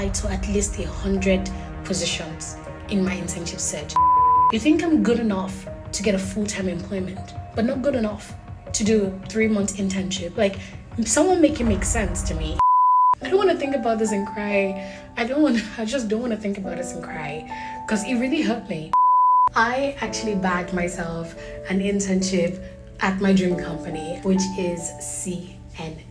applied to at least 100 positions in my internship search. You think I'm good enough to get a full-time employment, but not good enough to do a 3-month internship? Like, someone make it make sense to me. I don't want to think about this and cry. I just don't want to think about this and cry because it really hurt me. I actually bagged myself an internship at my dream company, which is CNN.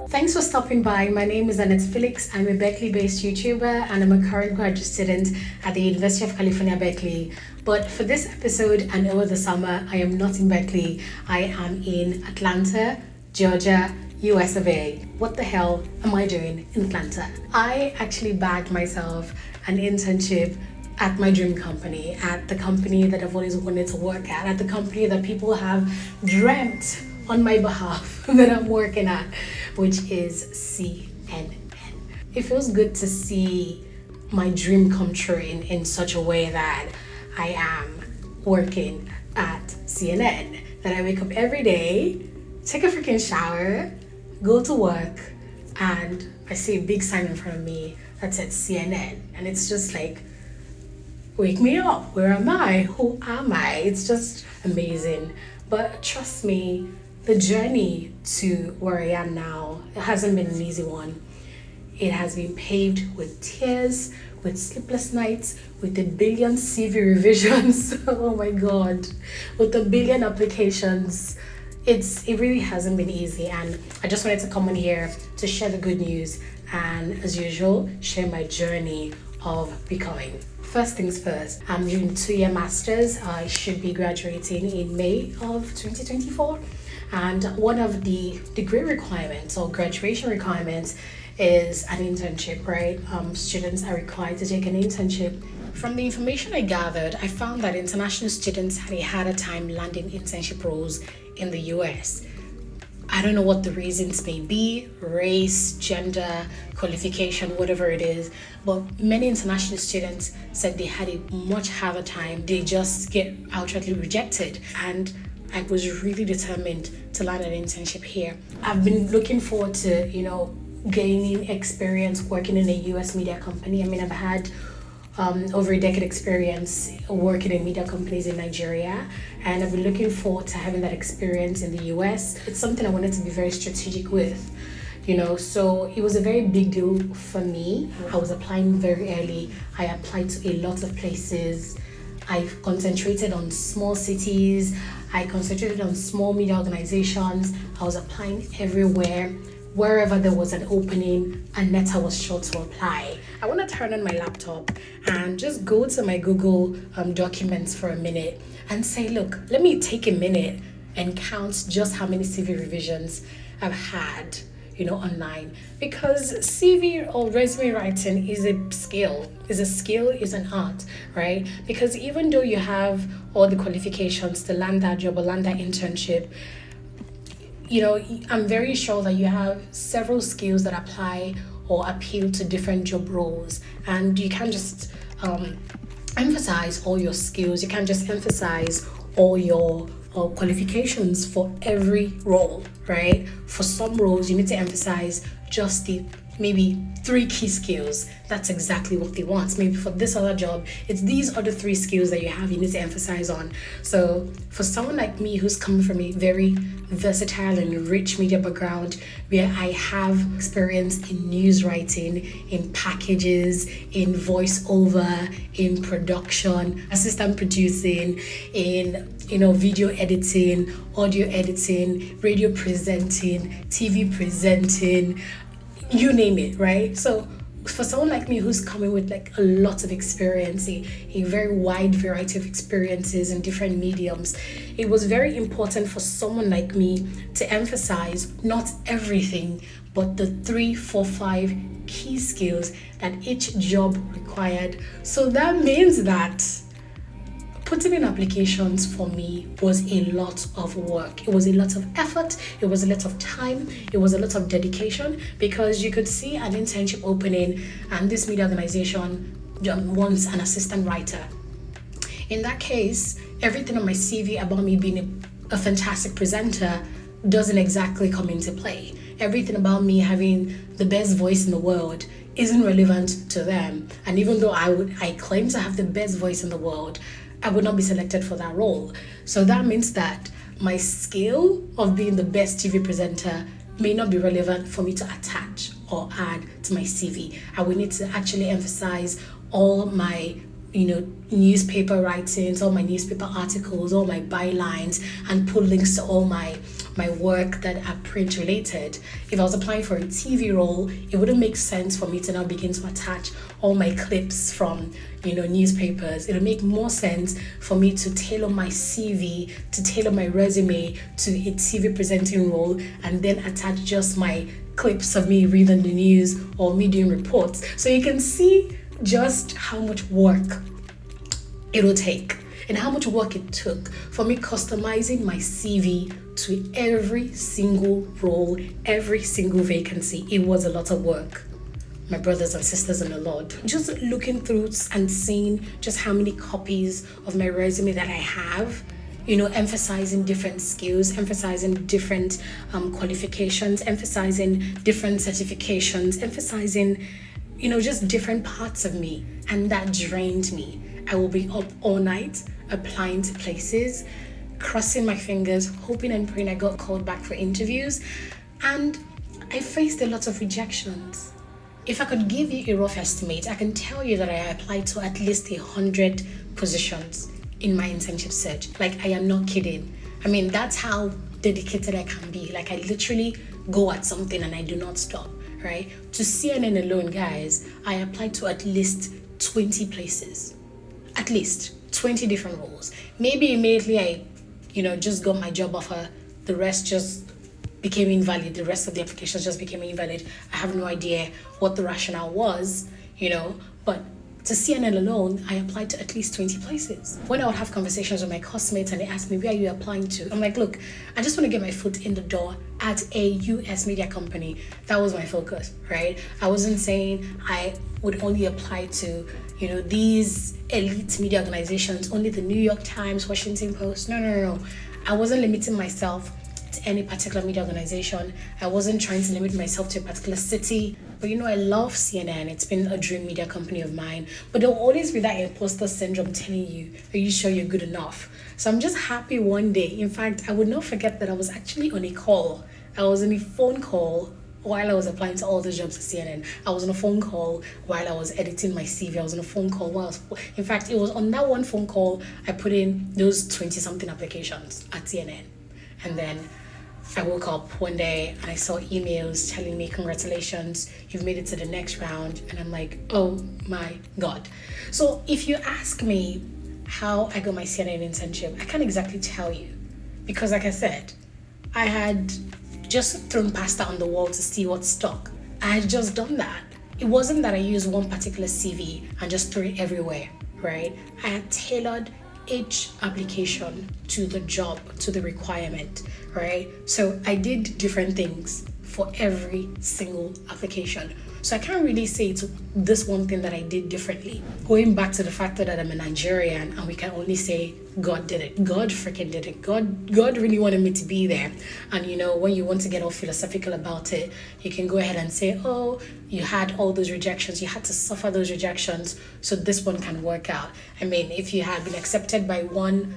Thanks for stopping by. My name is Aneta Felix. I'm a Berkeley-based YouTuber and I'm a current graduate student at the University of California, Berkeley. But for this episode and over the summer, I am not in Berkeley. I am in Atlanta, Georgia, US of A. What the hell am I doing in Atlanta? I actually bagged myself an internship at my dream company, at the company that I've always wanted to work at the company that people have dreamt on my behalf that I'm working at, which is CNN. It feels good to see my dream come true in such a way that I am working at CNN, that I wake up every day, take a freaking shower, go to work, and I see a big sign in front of me that said CNN, and it's just like, wake me up, where am I, who am I? It's just amazing. But trust me, the journey to where I am now, it hasn't been an easy one. It has been paved with tears, with sleepless nights, with a billion CV revisions. Oh my God, with a billion applications. It really hasn't been easy, and I just wanted to come on here to share the good news and, as usual, share my journey of becoming. First things first, I'm doing 2-year masters. I should be graduating in May of 2024. And one of the degree requirements or graduation requirements is an internship, right? Students are required to take an internship. From the information I gathered, I found that international students had a harder time landing internship roles in the US. I don't know what the reasons may be, race, gender, qualification, whatever it is, but many international students said they had a much harder time. They just get outrightly rejected. And I was really determined to land an internship here. I've been looking forward to, gaining experience working in a US media company. I mean, I've had over a decade experience working in media companies in Nigeria, and I've been looking forward to having that experience in the US. It's something I wanted to be very strategic with, so it was a very big deal for me. I was applying very early. I applied to a lot of places. I concentrated on small cities. I concentrated on small media organizations. I was applying everywhere. Wherever there was an opening, Aneta was sure to apply. I want to turn on my laptop and just go to my Google documents for a minute and say, look, let me take a minute and count just how many CV revisions I've had, online. Because CV or resume writing is a skill, is an art, right? Because even though you have all the qualifications to land that job or land that internship, I'm very sure that you have several skills that apply or appeal to different job roles, and you can't just emphasize all your skills. You can't just emphasize all your qualifications for every role, right? For some roles, you need to emphasize just the maybe 3 key skills. That's exactly what they want. Maybe for this other job, it's these other 3 skills that you need to emphasize on. So for someone like me who's coming from a very versatile and rich media background, where I have experience in news writing, in packages, in voiceover, in production, assistant producing, in video editing, audio editing, radio presenting, TV presenting, you name it, right? So for someone like me who's coming with like a lot of experience, a very wide variety of experiences in different mediums, it was very important for someone like me to emphasize not everything, but the 3, 4, 5 key skills that each job required. So that means that putting in applications for me was a lot of work. It was a lot of effort. It was a lot of time. It was a lot of dedication, because you could see an internship opening and this media organization wants an assistant writer. In that case, everything on my CV about me being a fantastic presenter doesn't exactly come into play. everything about me having the best voice in the world isn't relevant to them. And even though I claim to have the best voice in the world, I would not be selected for that role. So that means that my skill of being the best TV presenter may not be relevant for me to attach or add to my CV. I would need to actually emphasize all my newspaper writings, all my newspaper articles, all my bylines, and put links to all my work that are print related. If I was applying for a TV role, it wouldn't make sense for me to now begin to attach all my clips from newspapers. It would make more sense for me to tailor my CV, to tailor my resume to a TV presenting role, and then attach just my clips of me reading the news or me doing reports. So you can see just how much work it will take and how much work it took for me customizing my CV to every single role, every single vacancy. It was a lot of work, my brothers and sisters in the Lord. Just looking through and seeing just how many copies of my resume that I have, emphasizing different skills, emphasizing different qualifications, emphasizing different certifications, emphasizing just different parts of me, and that drained me. I will be up all night applying to places, crossing my fingers, hoping and praying I got called back for interviews, and I faced a lot of rejections. If I could give you a rough estimate, I can tell you that I applied to at least 100 positions in my internship search. Like, I am not kidding. I mean, that's how dedicated I can be. Like, I literally go at something and I do not stop. Right? To CNN alone, guys, I applied to at least 20 places. At least 20 different roles. Maybe immediately I, just got my job offer. The rest just became invalid. The rest of the applications just became invalid. I have no idea what the rationale was, but to CNN alone, I applied to at least 20 places. When I would have conversations with my classmates and they asked me, where are you applying to? I'm like, look, I just want to get my foot in the door at a US media company. That was my focus, right? I wasn't saying I would only apply to, these elite media organizations, only the New York Times, Washington Post. No. I wasn't limiting myself to any particular media organization. I wasn't trying to limit myself to a particular city. But I love CNN. It's been a dream media company of mine. But there'll always be that imposter syndrome telling you, are you sure you're good enough? So I'm just happy one day. In fact, I would not forget that I was actually on a call. I was on a phone call while I was applying to all the jobs at CNN. I was on a phone call while I was editing my CV. I was on a phone call in fact, it was on that one phone call I put in those 20-something applications at CNN. And then I woke up one day and I saw emails telling me, congratulations, you've made it to the next round. And I'm like, oh my God. So if you ask me how I got my CNN internship, I can't exactly tell you. Because like I said, I had just thrown pasta on the wall to see what stuck. I had just done that. It wasn't that I used one particular CV and just threw it everywhere, right? I had tailored each application to the job, to the requirement, right? So I did different things for every single application. So I can't really say it's this one thing that I did differently. Going back to the fact that I'm a Nigerian and we can only say God did it. God freaking did it. God really wanted me to be there. And when you want to get all philosophical about it, you can go ahead and say, oh, you had all those rejections. You had to suffer those rejections so this one can work out. I mean, if you had been accepted by one,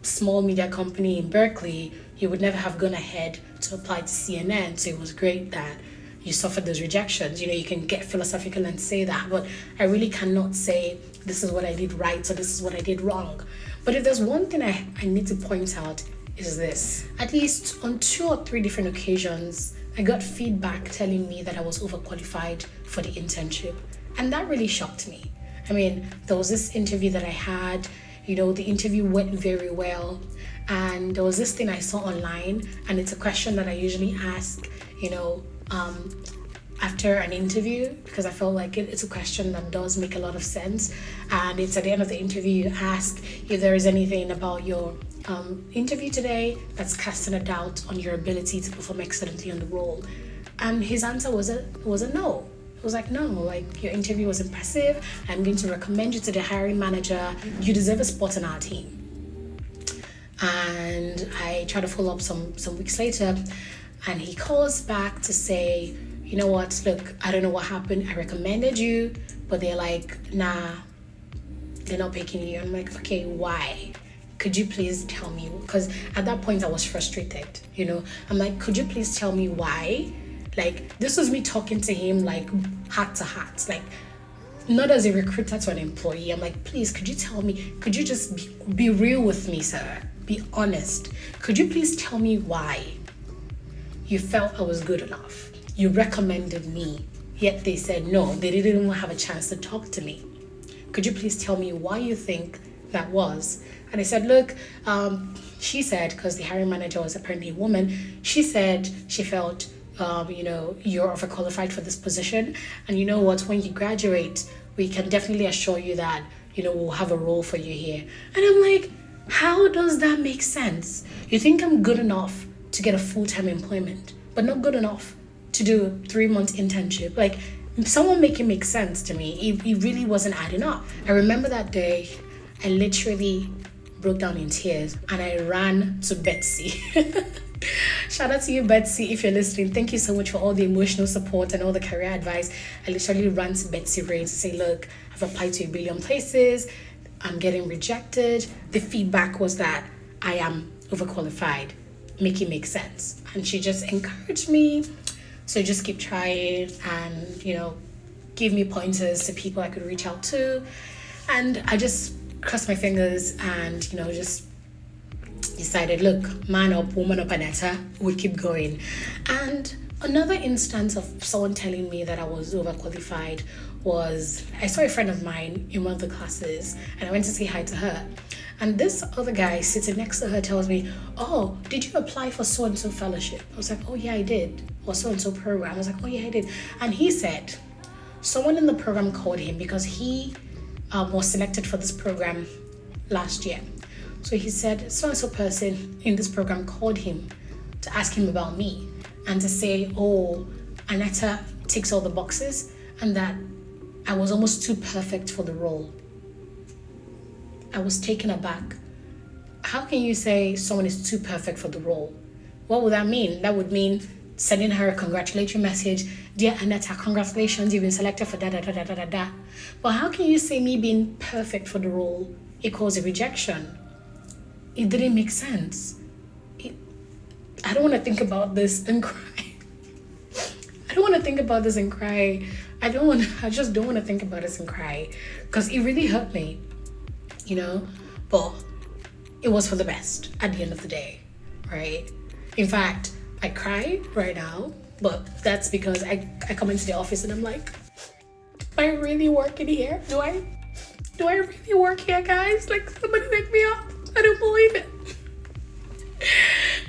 small media company in Berkeley, you would never have gone ahead to apply to CNN. So it was great that you suffered those rejections. You can get philosophical and say that, but I really cannot say this is what I did right or this is what I did wrong. But if there's one thing I need to point out is this. At least on 2 or 3 different occasions, I got feedback telling me that I was overqualified for the internship. And that really shocked me. I mean, there was this interview that I had, the interview went very well. And there was this thing I saw online, and it's a question that I usually ask, after an interview, because I felt like it's a question that does make a lot of sense. And it's at the end of the interview, you ask if there is anything about your interview today that's casting a doubt on your ability to perform excellently on the role. And his answer was a no. It was like, no, like your interview was impressive. I'm going to recommend you to the hiring manager. You deserve a spot on our team. And I tried to follow up some weeks later, And he calls back to say, you know what, look, I don't know what happened. I recommended you, but they're like, nah, they're not picking you. I'm like, okay, why? Could you please tell me? Because at that point I was frustrated, I'm like, could you please tell me why? Like, this was me talking to him like heart to heart, like not as a recruiter to an employee. I'm like, please, could you tell me, could you just be real with me, sir? Be honest. Could you please tell me why you felt I was good enough? You recommended me, yet they said no, they didn't even have a chance to talk to me. Could you please tell me why you think that was? And I said, look, she said, because the hiring manager was apparently a woman, she said she felt, you're overqualified for this position. And you know what, when you graduate, we can definitely assure you that, we'll have a role for you here. And I'm like, how does that make sense? You think I'm good enough to get a full-time employment, but not good enough to do a 3-month internship? Like, someone make it make sense to me. It really wasn't adding up. I remember that day, I literally broke down in tears and I ran to Betsy. Shout out to you, Betsy, if you're listening. Thank you so much for all the emotional support and all the career advice. I literally ran to Betsy Ray to say, look, I've applied to a billion places. I'm getting rejected. The feedback was that I am overqualified. Make it make sense. And she just encouraged me to just keep trying and, give me pointers to people I could reach out to. And I just crossed my fingers and, just decided, look, man up, woman up, Aneta, we keep going. And another instance of someone telling me that I was overqualified was, I saw a friend of mine in one of the classes and I went to say hi to her. And this other guy sitting next to her tells me, oh, did you apply for so-and-so fellowship? I was like, oh yeah, I did. Or so-and-so program. I was like, oh yeah, I did. And he said, someone in the program called him because he was selected for this program last year. So he said, so-and-so person in this program called him to ask him about me and to say, oh, Aneta ticks all the boxes and that I was almost too perfect for the role. I was taken aback. How can you say someone is too perfect for the role? What would that mean? That would mean sending her a congratulatory message. Dear Aneta, congratulations, you've been selected for da da da da da da da. But how can you say me being perfect for the role equals a rejection? It didn't make sense. I don't want to think about this and cry. I don't want to think about this and cry. I just don't want to think about this and cry because it really hurt me, but it was for the best at the end of the day, right? In fact, I cry right now, but that's because I come into the office and I'm like, do I really work in here? Do I really work here, guys? Like, somebody wake me up. I don't believe it.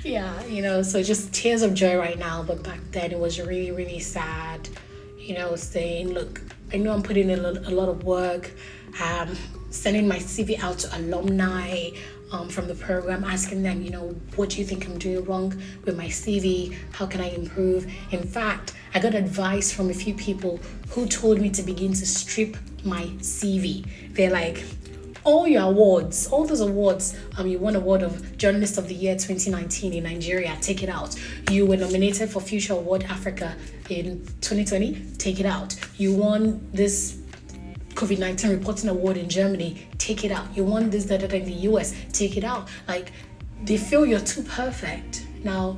Yeah, so just tears of joy right now, but back then it was really, really sad, saying, look, I know I'm putting in a lot of work, sending my CV out to alumni from the program, asking them, what do you think I'm doing wrong with my CV? How can I improve? In fact, I got advice from a few people who told me to begin to strip my CV. They're like, all your awards, all those awards, you won award of Journalist of the Year 2019 in Nigeria, take it out. You were nominated for Future Award Africa in 2020, take it out. You won this COVID-19 reporting award in Germany, take it out. You won this in the US, take it out. Like, they feel you're too perfect. Now,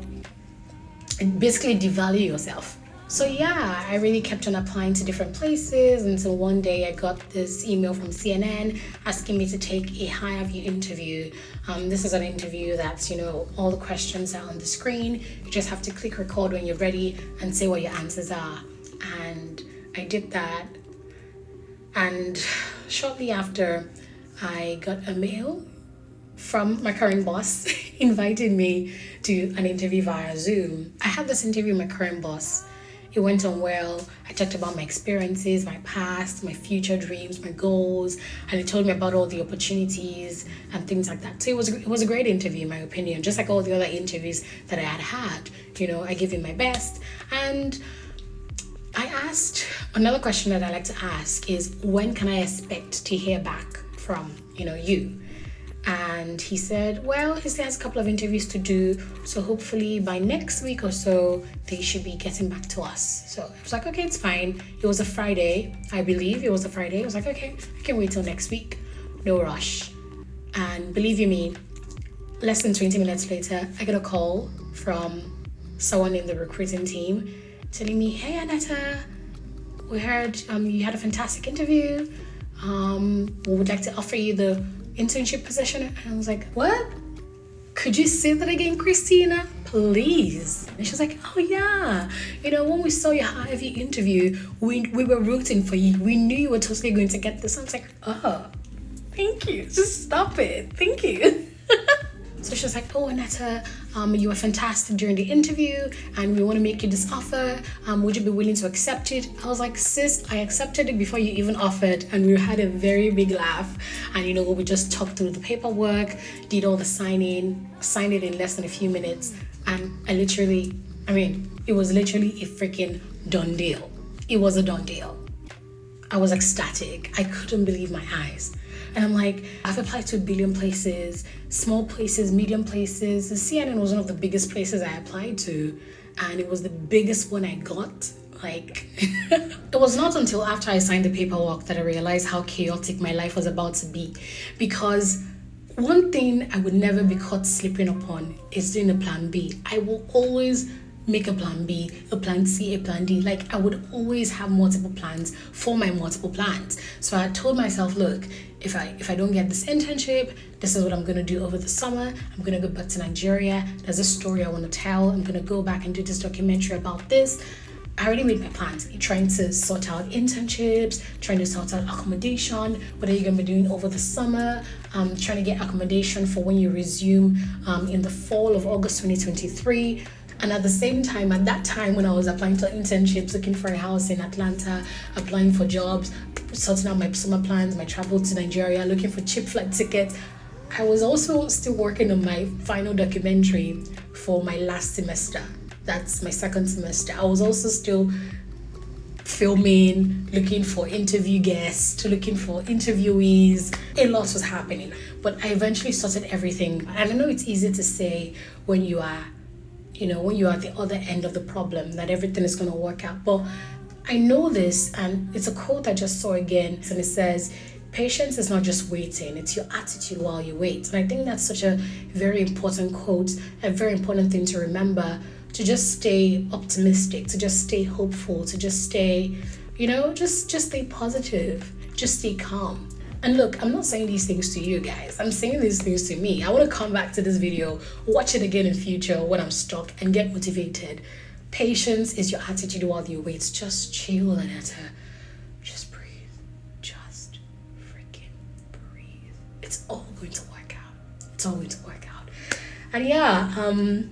basically devalue yourself. So yeah, I really kept on applying to different places until one day I got this email from CNN asking me to take a higher view interview. This is an interview that's, all the questions are on the screen. You just have to click record when you're ready and say what your answers are. And I did that. And shortly after, I got a mail from my current boss inviting me to an interview via Zoom. I had this interview with my current boss. It went on well. I talked about my experiences, my past, my future dreams, my goals, and he told me about all the opportunities and things like that. So it was a great interview, in my opinion, just like all the other interviews that I had. I gave him my best. And I asked, another question that I like to ask is, when can I expect to hear back from, you? And he said, well, he still has a couple of interviews to do, so hopefully by next week or so they should be getting back to us. So I was like, okay, it's fine. It was a Friday, I believe it was a Friday. I was like, okay, I can wait till next week, no rush. And believe you me, less than 20 minutes later, I get a call from someone in the recruiting team telling me, hey Aneta, we heard you had a fantastic interview. We would like to offer you the internship position. And I was like, what? Could you say that again, Christina? Please. And she was like, oh yeah. When we saw your high-heavy interview, we were rooting for you. We knew you were totally going to get this. I was like, oh, thank you. Just stop it. Thank you. So she was like, oh, Aneta, you were fantastic during the interview and we want to make you this offer. Would you be willing to accept it? I was like, sis, I accepted it before you even offered. And we had a very big laugh. And, we just talked through the paperwork, did all the signing, signed it in less than a few minutes. And it was literally a freaking done deal. It was a done deal. I was ecstatic. I couldn't believe my eyes. And I'm like, I've applied to a billion places, small places, medium places. The CNN was one of the biggest places I applied to. And it was the biggest one I got. It was not until after I signed the paperwork that I realized how chaotic my life was about to be. Because one thing I would never be caught slipping upon is doing a plan B. I will always make a plan B, a plan C, a plan D. I would always have multiple plans for my multiple plans. So I told myself, look, if I don't get this internship, this is what I'm going to do over the summer. I'm going to go back to Nigeria. There's a story I want to tell. I'm going to go back and do this documentary about this. I already made my plans, trying to sort out internships, trying to sort out accommodation, what are you going to be doing over the summer, trying to get accommodation for when you resume in the fall of August 2023. And at the same time, at that time when I was applying to internships, looking for a house in Atlanta, applying for jobs, sorting out my summer plans, my travel to Nigeria, looking for cheap flight tickets, I was also still working on my final documentary for my last semester. That's my second semester. I was also still filming, looking for interview guests, looking for interviewees. A lot was happening, but I eventually sorted everything. And I know it's easy to say when you are at the other end of the problem that everything is going to work out. But I know this, and it's a quote I just saw again, and it says, patience is not just waiting, it's your attitude while you wait. And I think that's such a very important quote, a very important thing to remember, to just stay optimistic, to just stay hopeful, to just stay, just stay positive, just stay calm. And look, I'm not saying these things to you guys. I'm saying these things to me. I want to come back to this video, watch it again in future when I'm stuck, and get motivated. Patience is your attitude while you wait. Just chill, Aneta. Just breathe. Just freaking breathe. It's all going to work out. It's all going to work out. And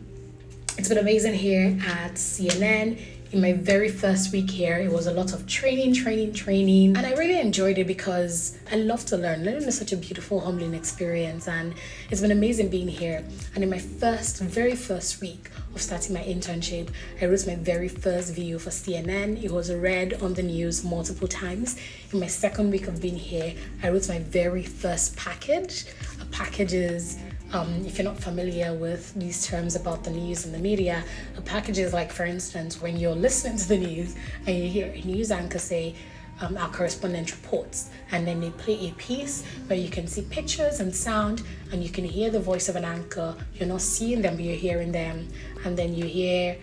it's been amazing here at CNN. In my very first week here, it was a lot of training. And I really enjoyed it because I love to learn. Learning is such a beautiful, humbling experience. And it's been amazing being here. And in my very first week of starting my internship, I wrote my very first video for CNN. It was read on the news multiple times. In my second week of being here, I wrote my very first package. A package is, if you're not familiar with these terms about the news and the media, a package is like, for instance, when you're listening to the news and you hear a news anchor say, our correspondent reports, and then they play a piece where you can see pictures and sound, and you can hear the voice of an anchor. You're not seeing them, but you're hearing them, and then you hear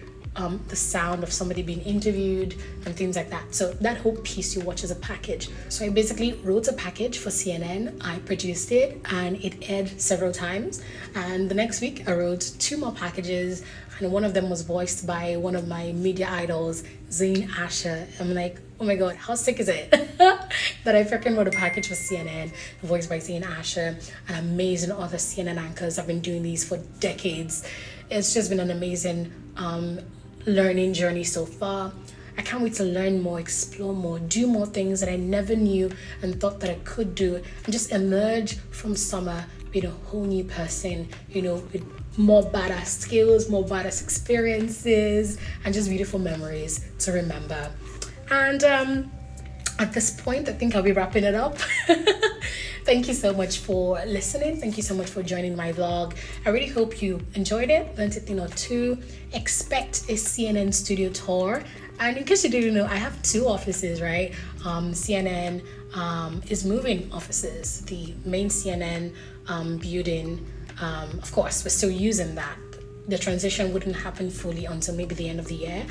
the sound of somebody being interviewed and things like that. So that whole piece you watch as a package. So I basically wrote a package for CNN. I produced it and it aired several times. And the next week I wrote 2 more packages, and one of them was voiced by one of my media idols, Zane Asher. I'm like, oh my God, how sick is it that I freaking wrote a package for CNN, voiced by Zane Asher, and amazing other CNN anchors. I've been doing these for decades. It's just been an amazing learning journey so far. I can't wait to learn more, explore more, do more things that I never knew and thought that I could do, and just emerge from summer with a whole new person, with more badass skills, more badass experiences, and just beautiful memories to remember. And at this point, I think I'll be wrapping it up. Thank you so much for listening. Thank you so much for joining my vlog. I really hope you enjoyed it, learned a thing or two. Expect a CNN studio tour. And in case you didn't know, I have 2 offices, right? CNN is moving offices. The main CNN building, of course, we're still using that. The transition wouldn't happen fully until maybe the end of the year.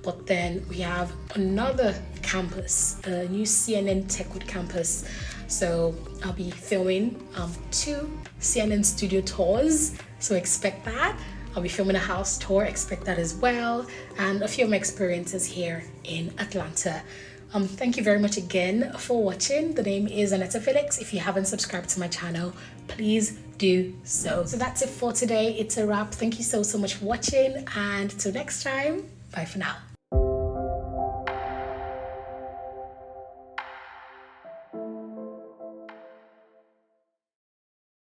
But then we have another campus, a new CNN Techwood campus. So I'll be filming 2 CNN studio tours. So expect that. I'll be filming a house tour, expect that as well. And a few of my experiences here in Atlanta. Thank you very much again for watching. The name is Aneta Felix. If you haven't subscribed to my channel, please do so. So that's it for today. It's a wrap. Thank you so much for watching. And till next time, bye for now.